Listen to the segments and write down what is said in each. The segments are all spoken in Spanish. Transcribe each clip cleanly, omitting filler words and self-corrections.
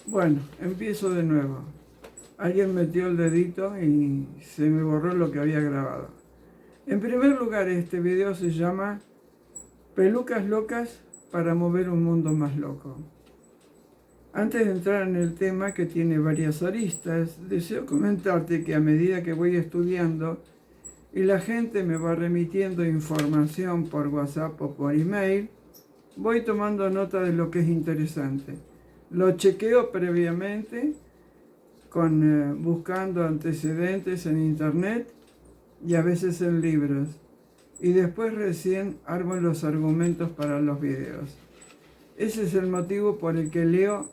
Bueno, empiezo de nuevo. Alguien metió el dedito y se me borró lo que había grabado. En primer lugar, este video se llama Pelucas locas para mover un mundo más loco. Antes de entrar en el tema, que tiene varias aristas, deseo comentarte que a medida que voy estudiando y la gente me va remitiendo información por WhatsApp o por email, voy tomando nota de lo que es interesante. Lo chequeo previamente buscando antecedentes en internet y a veces en libros. Y después recién armo los argumentos para los videos. Ese es el motivo por el que leo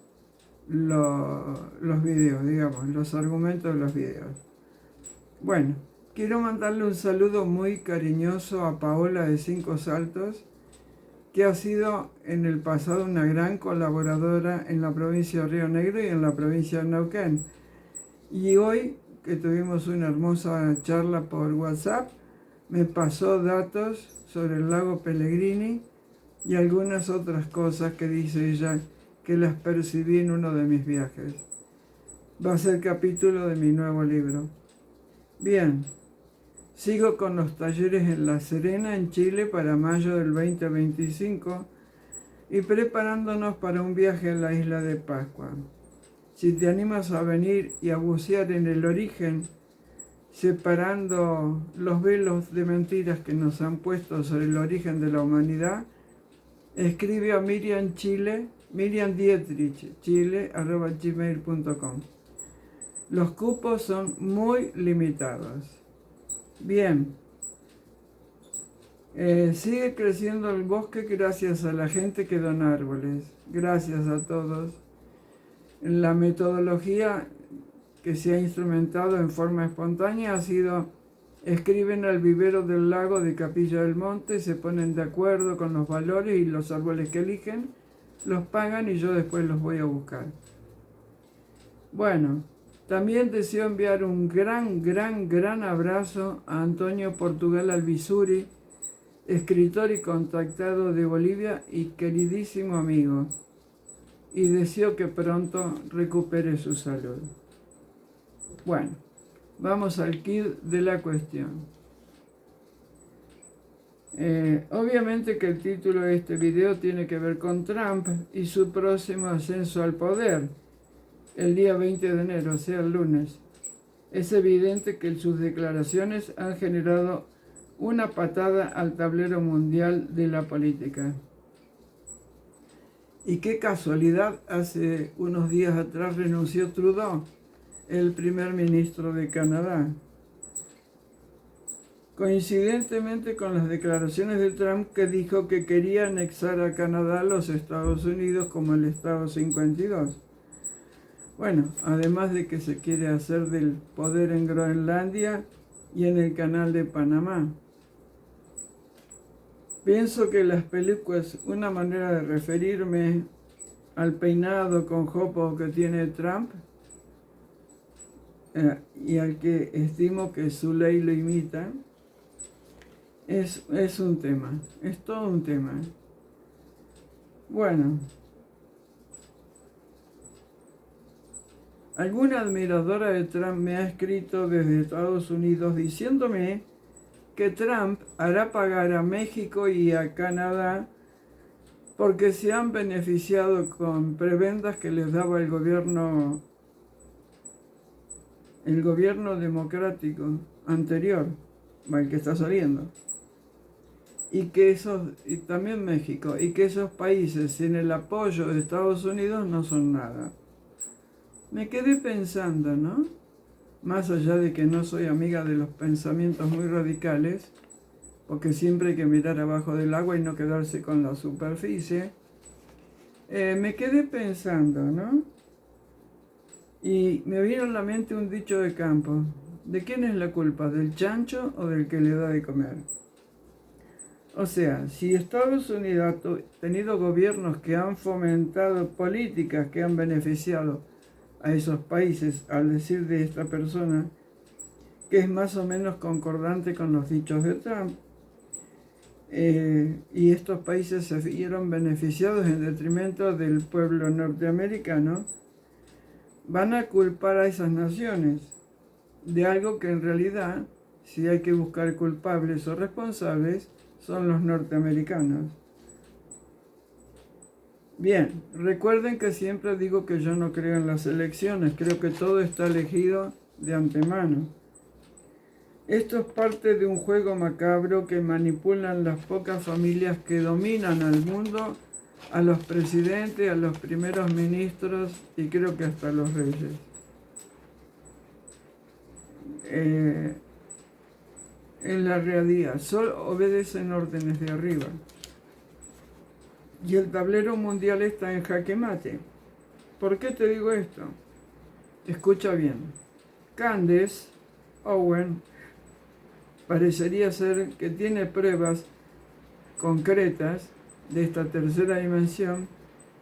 los videos, digamos, los argumentos de los videos. Bueno, quiero mandarle un saludo muy cariñoso a Paola de Cinco Saltos, que ha sido en el pasado una gran colaboradora en la provincia de Río Negro y en la provincia de Neuquén. Y hoy, que tuvimos una hermosa charla por WhatsApp, me pasó datos sobre el lago Pellegrini y algunas otras cosas que dice ella que las percibí en uno de mis viajes. Va a ser capítulo de mi nuevo libro. Bien, sigo con los talleres en La Serena, en Chile, para mayo del 2025 y preparándonos para un viaje a la isla de Pascua. Si te animas a venir y a bucear en el origen, separando los velos de mentiras que nos han puesto sobre el origen de la humanidad, escribe a Miriam Dietrich, chile@gmail.com. Los cupos son muy limitados. Bien, sigue creciendo el bosque gracias a la gente que dona árboles. Gracias a todos. La metodología que se ha instrumentado en forma espontánea ha sido: escriben al vivero del lago de Capilla del Monte, se ponen de acuerdo con los valores y los árboles que eligen, los pagan y yo después los voy a buscar. Bueno, también deseo enviar un gran abrazo a Antonio Portugal Albizuri, escritor y contactado de Bolivia y queridísimo amigo, y deseo que pronto recupere su salud. Bueno, vamos al quid de la cuestión. Obviamente que el título de este video tiene que ver con Trump y su próximo ascenso al poder, el día 20 de enero, o sea, el lunes. Es evidente que sus declaraciones han generado una patada al tablero mundial de la política. Y qué casualidad, hace unos días atrás renunció Trudeau, el primer ministro de Canadá. Coincidentemente con las declaraciones de Trump, que dijo que quería anexar a Canadá a los Estados Unidos como el Estado 52. Bueno, además de que se quiere hacer del poder en Groenlandia y en el Canal de Panamá. Pienso que las películas, una manera de referirme al peinado con jopo que tiene Trump, y al que estimo que su ley lo imita, es un tema, es todo un tema. Bueno, alguna admiradora de Trump me ha escrito desde Estados Unidos diciéndome que Trump hará pagar a México y a Canadá porque se han beneficiado con prebendas que les daba el gobierno democrático anterior, el que está saliendo. Y también México, y que esos países sin el apoyo de Estados Unidos no son nada. Me quedé pensando, ¿no? Más allá de que no soy amiga de los pensamientos muy radicales, porque siempre hay que mirar abajo del agua y no quedarse con la superficie, me quedé pensando, ¿no? Y me vino a la mente un dicho de campo: ¿de quién es la culpa? ¿Del chancho o del que le da de comer? O sea, si Estados Unidos ha tenido gobiernos que han fomentado políticas que han beneficiado a esos países, al decir de esta persona, que es más o menos concordante con los dichos de Trump, y estos países se vieron beneficiados en detrimento del pueblo norteamericano, van a culpar a esas naciones de algo que en realidad, si hay que buscar culpables o responsables, son los norteamericanos. Bien, recuerden que siempre digo que yo no creo en las elecciones, creo que todo está elegido de antemano. Esto es parte de un juego macabro que manipulan las pocas familias que dominan al mundo, a los presidentes, a los primeros ministros y creo que hasta a los reyes. En la realidad, solo obedecen órdenes de arriba. Y el tablero mundial está en jaque mate. ¿Por qué te digo esto? Escucha bien. Candace Owen parecería ser que tiene pruebas concretas de esta tercera dimensión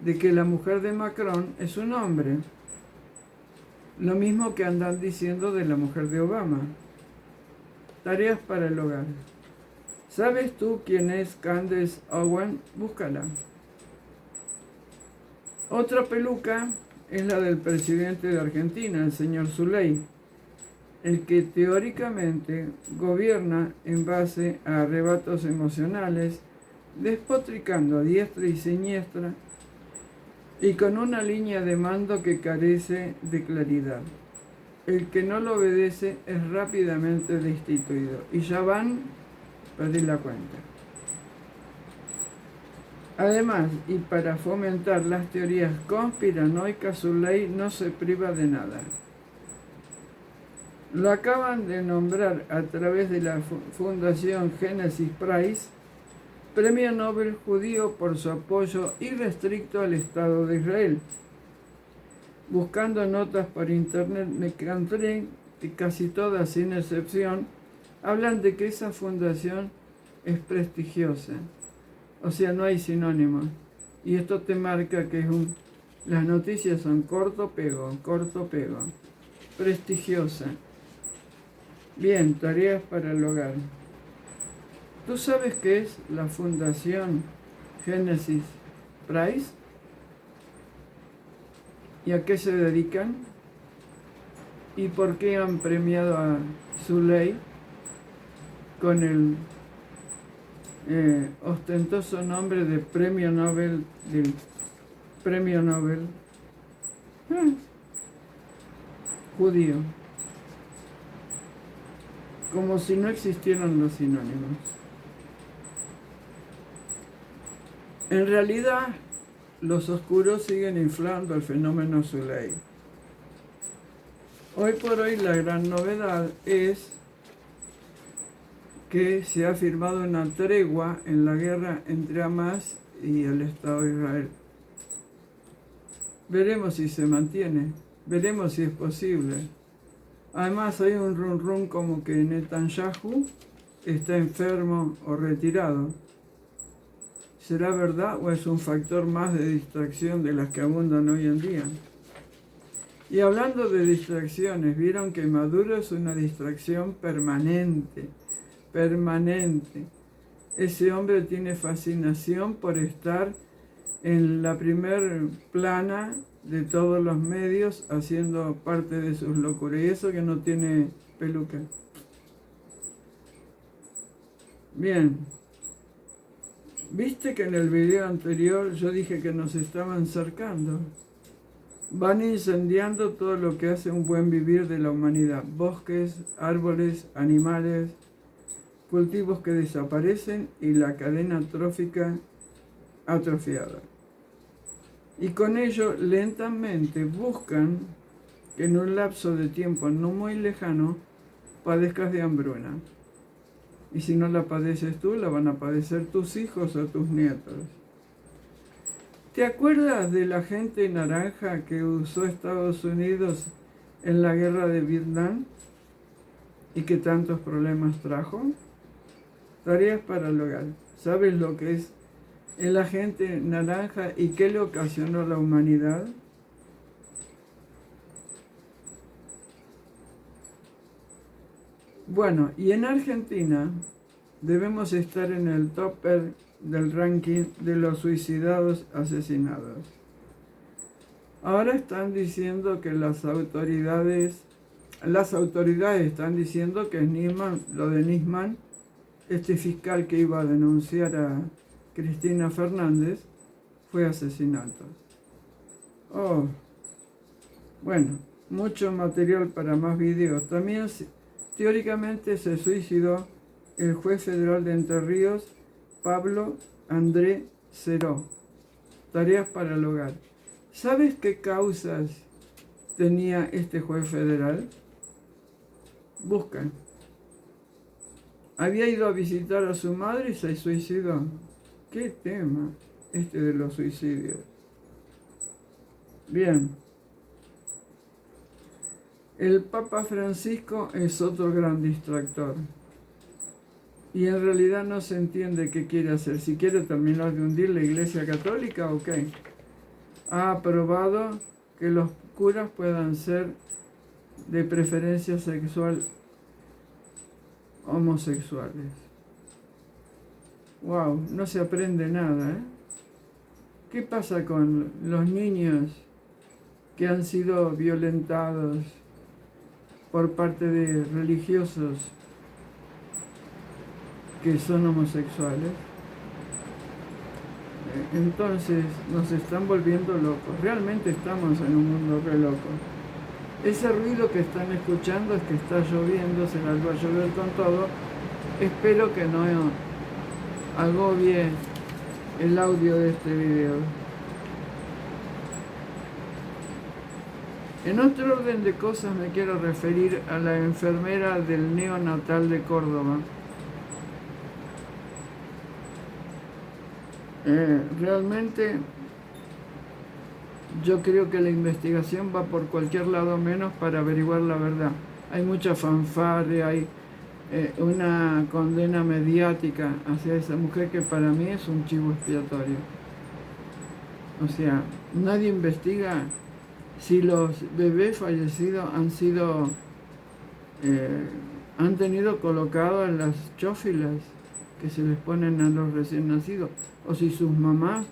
de que la mujer de Macron es un hombre. Lo mismo que andan diciendo de la mujer de Obama. Tareas para el hogar. ¿Sabes tú quién es Candace Owen? Búscala. Otra peluca es la del presidente de Argentina, el señor Zuley, el que teóricamente gobierna en base a arrebatos emocionales, despotricando a diestra y siniestra y con una línea de mando que carece de claridad. El que no lo obedece es rápidamente destituido y ya van a pedir la cuenta. Además, y para fomentar las teorías conspiranoicas, Zuley no se priva de nada. Lo acaban de nombrar a través de la Fundación Genesis Prize, Premio Nobel judío por su apoyo irrestricto al Estado de Israel. Buscando notas por internet me encontré que casi todas, sin excepción, hablan de que esa fundación es prestigiosa. O sea, no hay sinónimo. Y esto te marca que las noticias son corto, pego, prestigiosa. Bien, tareas para el hogar. ¿Tú sabes qué es la Fundación Genesis Prize? ¿Y a qué se dedican? ¿Y por qué han premiado a Zuley con el ostentoso nombre de Premio Nobel judío? Como si no existieran los sinónimos. En realidad, los oscuros siguen inflando el fenómeno Zuley. Hoy por hoy la gran novedad es que se ha firmado una tregua en la guerra entre Hamas y el Estado de Israel. Veremos si se mantiene, veremos si es posible. Además hay un rum como que Netanyahu está enfermo o retirado. ¿Será verdad o es un factor más de distracción de las que abundan hoy en día? Y hablando de distracciones, vieron que Maduro es una distracción permanente. Ese hombre tiene fascinación por estar en la primer plana de todos los medios haciendo parte de sus locuras. Y eso que no tiene peluca. Bien. ¿Viste que en el video anterior yo dije que nos estaban cercando? Van incendiando todo lo que hace un buen vivir de la humanidad. Bosques, árboles, animales, cultivos que desaparecen y la cadena trófica atrofiada. Y con ello lentamente buscan que en un lapso de tiempo no muy lejano padezcas de hambruna. Y si no la padeces tú, la van a padecer tus hijos o tus nietos. ¿Te acuerdas de la gente naranja que usó Estados Unidos en la guerra de Vietnam y que tantos problemas trajo? Tareas para el hogar. ¿Sabes lo que es el agente naranja y qué le ocasionó a la humanidad? Bueno, y en Argentina debemos estar en el topper del ranking de los suicidados asesinados. Ahora están diciendo que las autoridades están diciendo que Nisman, lo de Nisman, este fiscal que iba a denunciar a Cristina Fernández, fue asesinato. Oh, bueno, mucho material para más videos. También teóricamente se suicidó el juez federal de Entre Ríos, Pablo André Ceró. Tareas para el hogar. ¿Sabes qué causas tenía este juez federal? Busca. Había ido a visitar a su madre y se suicidó. ¿Qué tema este de los suicidios? Bien. El Papa Francisco es otro gran distractor. Y en realidad no se entiende qué quiere hacer. Si quiere terminar de hundir la Iglesia Católica o qué. Ha aprobado que los curas puedan ser de preferencia sexual homosexuales. Wow, no se aprende nada, ¿eh? ¿Qué pasa con los niños que han sido violentados por parte de religiosos que son homosexuales? Entonces nos están volviendo locos. Realmente estamos en un mundo re loco. Ese ruido que están escuchando es que está lloviendo, se las va a llover con todo. Espero que no agobie el audio de este video. En otro orden de cosas me quiero referir a la enfermera del neonatal de Córdoba. Realmente yo creo que la investigación va por cualquier lado menos para averiguar la verdad. Hay mucha fanfarria, hay una condena mediática hacia esa mujer que para mí es un chivo expiatorio. O sea, nadie investiga si los bebés fallecidos han tenido colocado en las chófilas que se les ponen a los recién nacidos, o si sus mamás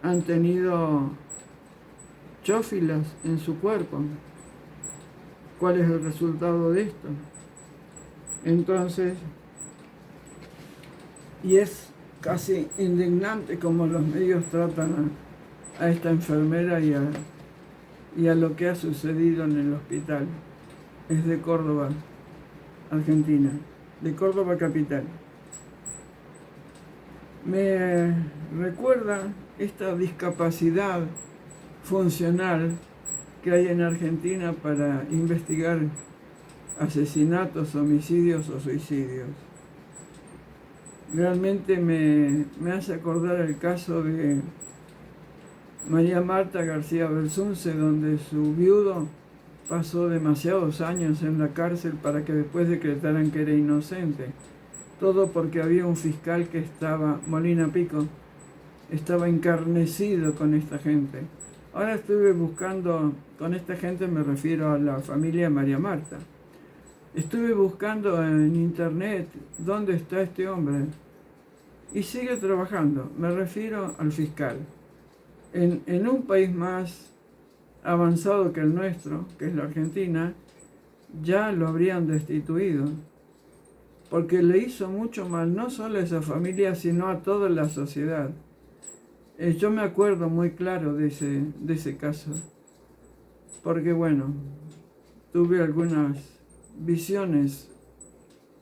han tenido chófilas en su cuerpo. ¿Cuál es el resultado de esto? Entonces, y es casi indignante como los medios tratan a esta enfermera y a lo que ha sucedido en el hospital. Es de Córdoba, Argentina, de Córdoba capital. Me recuerda esta discapacidad funcional que hay en Argentina para investigar asesinatos, homicidios o suicidios. Realmente me hace acordar el caso de María Marta García Belsunce, donde su viudo pasó demasiados años en la cárcel para que después decretaran que era inocente. Todo porque había un fiscal que estaba, Molina Pico, estaba encarnecido con esta gente. Ahora estuve buscando, con esta gente me refiero a la familia María Marta. Estuve buscando en internet dónde está este hombre y sigue trabajando. Me refiero al fiscal. En un país más avanzado que el nuestro, que es la Argentina, ya lo habrían destituido, porque le hizo mucho mal no solo a esa familia, sino a toda la sociedad. Yo me acuerdo muy claro de ese caso, porque bueno, tuve algunas visiones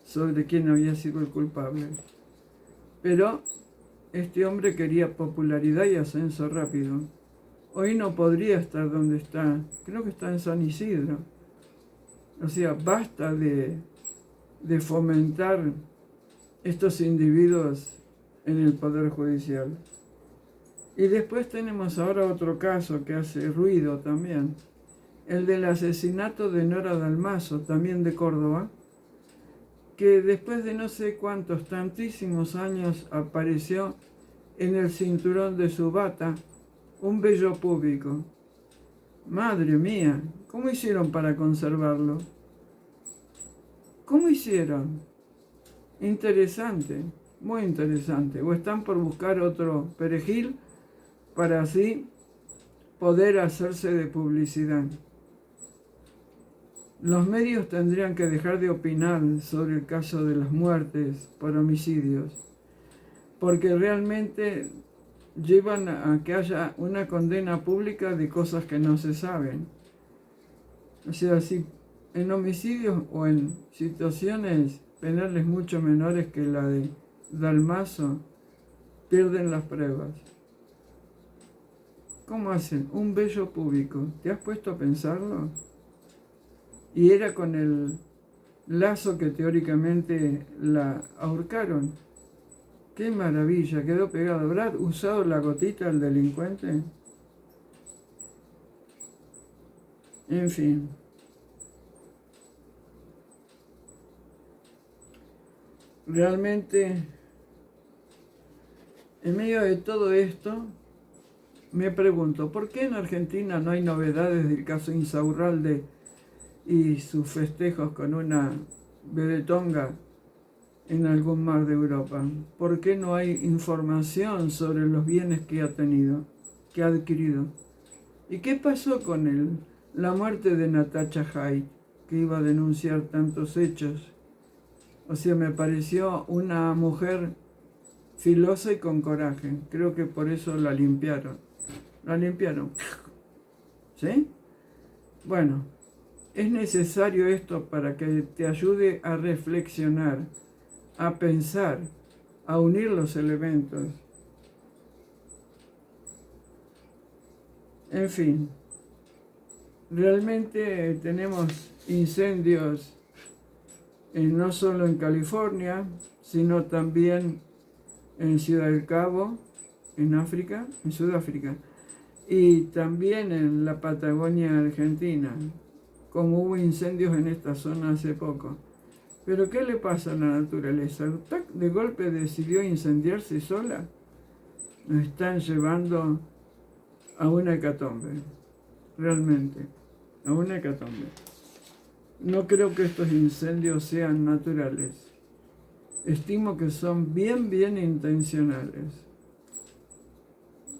sobre quién había sido el culpable. Pero este hombre quería popularidad y ascenso rápido. Hoy no podría estar donde está, creo que está en San Isidro. O sea, basta de fomentar estos individuos en el Poder Judicial. Y después tenemos ahora otro caso que hace ruido también, el del asesinato de Nora Dalmazo, también de Córdoba, que después de no sé cuántos, tantísimos años, apareció en el cinturón de su bata un vello púbico. Madre mía, ¿cómo hicieron para conservarlo? ¿Cómo hicieron? Interesante, muy interesante. O están por buscar otro perejil para así poder hacerse de publicidad. Los medios tendrían que dejar de opinar sobre el caso de las muertes por homicidios, porque realmente llevan a que haya una condena pública de cosas que no se saben. O sea, si en homicidios o en situaciones penales mucho menores que la de Dalmazo, pierden las pruebas. ¿Cómo hacen? Un bello público. ¿Te has puesto a pensarlo? Y era con el lazo que teóricamente la ahorcaron. ¡Qué maravilla! Quedó pegado. ¿Habrá usado la gotita el delincuente? En fin. Realmente, en medio de todo esto, me pregunto, ¿por qué en Argentina no hay novedades del caso Insaurralde y sus festejos con una bebetonga en algún mar de Europa? ¿Por qué no hay información sobre los bienes que ha tenido, que ha adquirido? ¿Y qué pasó con la muerte de Natacha Haidt, que iba a denunciar tantos hechos? O sea, me pareció una mujer filosa y con coraje. Creo que por eso la limpiaron. La limpiaron. ¿Sí? Bueno, es necesario esto para que te ayude a reflexionar, a pensar, a unir los elementos. En fin, realmente tenemos incendios no solo en California, sino también en Ciudad del Cabo, en África, en Sudáfrica, y también en la Patagonia Argentina, como hubo incendios en esta zona hace poco. Pero ¿qué le pasa a la naturaleza? ¿Tac, de golpe decidió incendiarse sola? Nos están llevando a una hecatombe, realmente, a una hecatombe. No creo que estos incendios sean naturales. Estimo que son bien intencionales.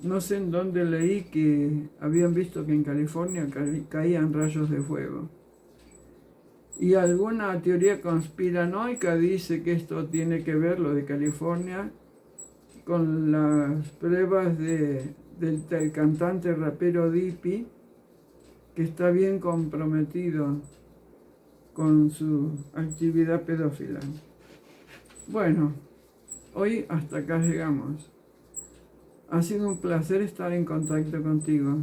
No sé en dónde leí que habían visto que en California caían rayos de fuego. Y alguna teoría conspiranoica dice que esto tiene que ver, lo de California, con las pruebas del cantante rapero Dipi, que está bien comprometido con su actividad pedófila. Bueno, hoy hasta acá llegamos. Ha sido un placer estar en contacto contigo.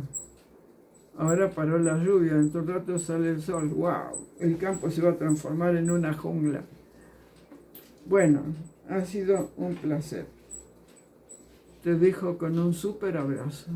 Ahora paró la lluvia, en un rato sale el sol. ¡Wow! El campo se va a transformar en una jungla. Bueno, ha sido un placer. Te dejo con un súper abrazo.